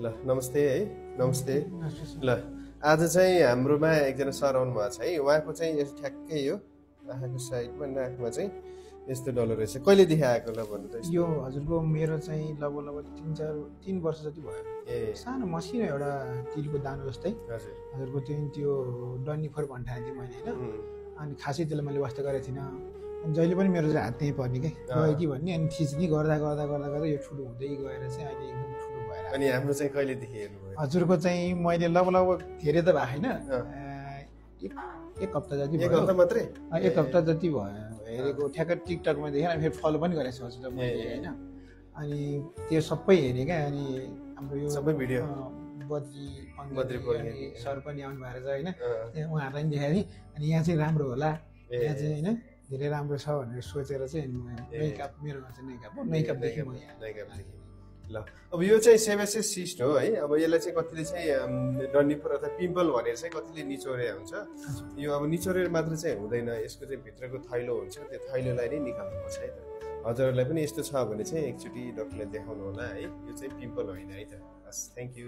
ल नमस्ते है नमस्ते ल आज चाहिँ हाम्रोमा एकजना सर आउनु भएको छ है उहाँको चाहिँ यस्तो ठ्याक्कै यो आँखाको साइडमा नाकमा चाहिँ यस्तो डलर रहेछ कहिलेदेखि आएको ल भन्नु त यो हजुरको मेरो चाहिँ लगभग 3 वर्ष जति भयो ए सानो मसिनो एउटा तिलको दानो जस्तै हजुर हजुरको चाहिँ त्यो डन्नीफोर भन्ठाने थिएँ मैले होइन अनि खासै त्यसलाई मैले वास्ता गरेको थिइनँ अनि जहिले पनि मेरो चाहिँ हात त्यहीँ पर्ने क्या गयो कि भन्ने अनि थिच्ने गर्दा गर्दा गर्दा गर्दा यो ठुलो हुँदै गएर चाहिँ अहिले एकदम ठुलो भएर अनि हाम्रो चाहिँ कहिलेदेखि हेर्नुभयो हजुरको चाहिँ मैले लगभग धेरै त भएको होइन एक हप्ता जति एक भयो हप्ता मात्रै एक हप्ता जति भयो हेरेको ठ्याक्क टिकटकमा देखेँ अनि फेरि फलो पनि गरेको छु हजुर मैले होइन अनि त्यो सबै हेरेँ क्या अनि हाम्रो यो सबै भिडियो बद्री बद्री अनि सर पनि आउनु भएको छ होइन उहाँहरूलाई पनि देखाएँ अनि यहाँ चाहिँ राम्रो होला यहाँ चाहिँ होइन धेरै राम्रो छ भनेर सोचेर चाहिँ नैकाप मेरोमा चाहिँ नैकाप हो नैकापदेखि म यहाँ नैकापदेखि ल अब यो चाहिँ सेबेसिस सिस्ट हो है अब यसलाई चाहिँ कतिले चाहिँ डन्डीफोर अथवा पिम्पल भनेर चाहिँ कतिले निचोरे हुन्छ यो अब निचोरेर मात्र चाहिँ हुँदैन यसको चाहिँ भित्रको थैलो हुन्छ त्यो थैलोलाई नै निकाल्नुपर्छ है त हजुरहरूलाई पनि यस्तो छ भने चाहिँ एकचोटि डक्टरलाई देखाउनु होला है यो चाहिँ पिम्पल होइन है त हस् थ्याङ्क यू